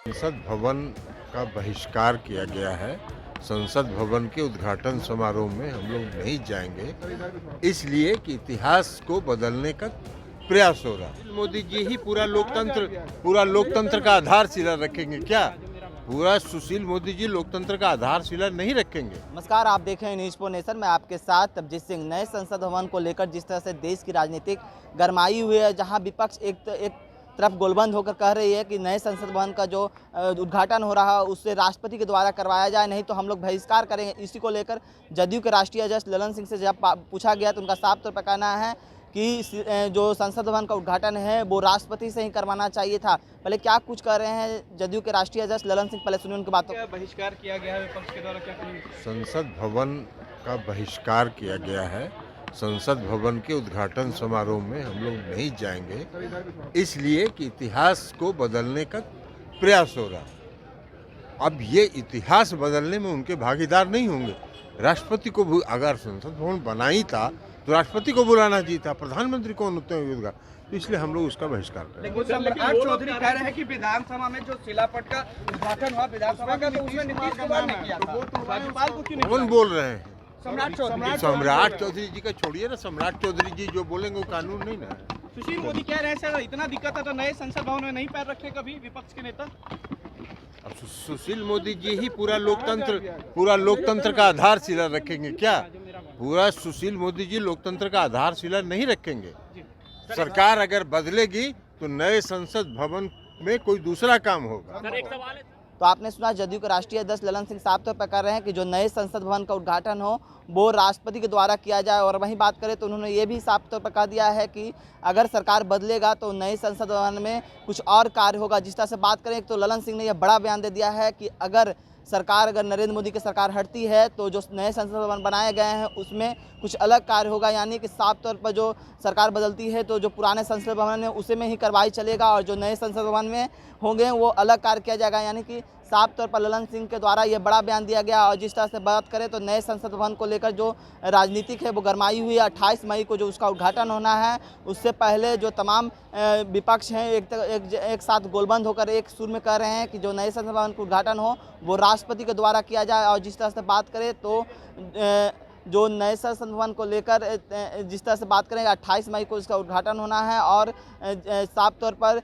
संसद भवन का बहिष्कार किया गया है। संसद भवन के उद्घाटन समारोह में हम लोग नहीं जाएंगे, इसलिए कि इतिहास को बदलने का प्रयास हो रहा है। मोदी जी ही पूरा लोकतंत्र का आधारशिला रखेंगे क्या? पूरा सुशील मोदी जी लोकतंत्र का आधारशिला नहीं रखेंगे। नमस्कार, आप देख रहे हैं न्यूज फॉर नेशन। मैं आपके साथ तबजीत सिंह। नए संसद भवन को लेकर जिस तरह से देश की राजनीतिक गरमाई हुई है, जहां विपक्ष एक तरफ गोलबंद होकर कह रही है कि नए संसद भवन का जो उद्घाटन हो रहा है उससे राष्ट्रपति के द्वारा करवाया जाए, नहीं तो हम लोग बहिष्कार करेंगे। इसी को लेकर जदयू के राष्ट्रीय अध्यक्ष ललन सिंह से जब पूछा गया तो उनका साफ तौर पर कहना है कि जो संसद भवन का उद्घाटन है वो राष्ट्रपति से ही करवाना चाहिए था। पहले क्या कुछ कह रहे हैं जदयू के राष्ट्रीय अध्यक्ष ललन सिंह, पहले सुनिए उनकी बातों। बहिष्कार किया गया है विपक्ष के द्वारा, क्या कहेंगे? संसद भवन का बहिष्कार किया गया है। संसद भवन के उद्घाटन समारोह में हम लोग नहीं जाएंगे, इसलिए कि इतिहास को बदलने का प्रयास हो रहा है। अब ये इतिहास बदलने में उनके भागीदार नहीं होंगे। राष्ट्रपति को भी अगर संसद भवन बना ही था तो राष्ट्रपति को बुलाना चाहिए था, प्रधानमंत्री कौन होते हैं? तो इसलिए हम लोग उसका बहिष्कार करें। सम्राट चौधरी कह रहे हैं कि विधानसभा में जो शिलापट का उद्घाटन हुआ विधानसभा का, तो उसमें नीतीश कुमार ने किया था। राज्यपाल को क्यों नहीं? कौन बोल रहे हैं? सम्राट चौधरी जी का छोड़िए ना। सम्राट चौधरी जी जो बोलेंगे वो कानून नहीं ना है। सुशील मोदी कह रहे हैं सर इतना दिक्कत है तो नए संसद भवन में नहीं पैर रखे कभी विपक्ष के नेता। अब सुशील मोदी जी ही पूरा लोकतंत्र का आधारशिला रखेंगे क्या? पूरा सुशील मोदी जी लोकतंत्र का आधारशिला नहीं रखेंगे। सरकार अगर बदलेगी तो नए संसद भवन में कोई दूसरा काम होगा। तो आपने सुना जदयू के राष्ट्रीय अध्यक्ष ललन सिंह साफ तौर पर कह रहे हैं कि जो नए संसद भवन का उद्घाटन हो वो राष्ट्रपति के द्वारा किया जाए। और वहीं बात करें तो उन्होंने ये भी साफ तौर पर कह दिया है कि अगर सरकार बदलेगा तो नए संसद भवन में कुछ और कार्य होगा। जिस तरह से बात करें तो ललन सिंह ने यह बड़ा बयान दे दिया है कि अगर नरेंद्र मोदी की सरकार हटती है तो जो नए संसद भवन बनाए गए हैं उसमें कुछ अलग कार्य होगा। यानी कि साफ तौर पर जो सरकार बदलती है तो जो पुराने संसद भवन है उसे में ही कार्रवाई चलेगा और जो नए संसद भवन में होंगे वो अलग कार्य किया जाएगा। यानी कि साफ तौर पर ललन सिंह के द्वारा ये बड़ा बयान दिया गया। और जिस तरह से बात करें तो नए संसद भवन को लेकर जो राजनीतिक है वो गरमाई हुई है। 28 मई को जो उसका उद्घाटन होना है उससे पहले जो तमाम विपक्ष हैं एक साथ गोलबंद होकर एक सुर में कह रहे हैं कि जो नए संसद भवन का उद्घाटन हो वो राष्ट्रपति के द्वारा किया जाए। और जिस तरह से बात करें तो जो नए संसद भवन को लेकर जिस तरह से बात करें 28 मई को इसका उद्घाटन होना है। और साफ तौर पर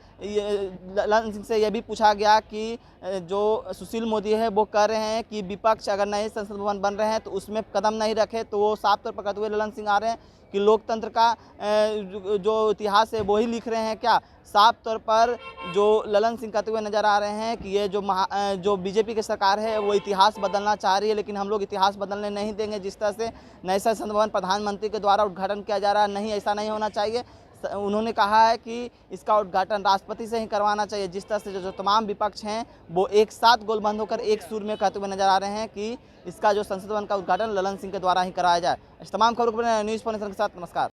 ललन सिंह से यह भी पूछा गया कि जो सुशील मोदी है वो कह रहे हैं कि विपक्ष अगर नए संसद भवन बन रहे हैं तो उसमें कदम नहीं रखे। तो वो साफ तौर पर कहते हुए ललन सिंह आ रहे हैं कि लोकतंत्र का जो इतिहास है वो ही लिख रहे हैं क्या? साफ तौर पर जो ललन सिंह कहते हुए नजर आ रहे हैं कि ये जो बीजेपी की सरकार है वो इतिहास बदलना चाह रही है, लेकिन हम लोग इतिहास बदलने नहीं देंगे। जिस तरह से नए संसद भवन प्रधानमंत्री के द्वारा उद्घाटन किया जा रहा है, नहीं, ऐसा नहीं होना चाहिए। उन्होंने कहा है कि इसका उद्घाटन राष्ट्रपति से ही करवाना चाहिए। जिस तरह से जो तमाम विपक्ष हैं वो एक साथ गोलबंद होकर एक सुर में कहते हुए नजर आ रहे हैं कि इसका जो संसद भवन का उद्घाटन ललन सिंह के द्वारा ही कराया जाए। इस तमाम खबरों पर न्यूज़ फॉर नेशन के साथ नमस्कार।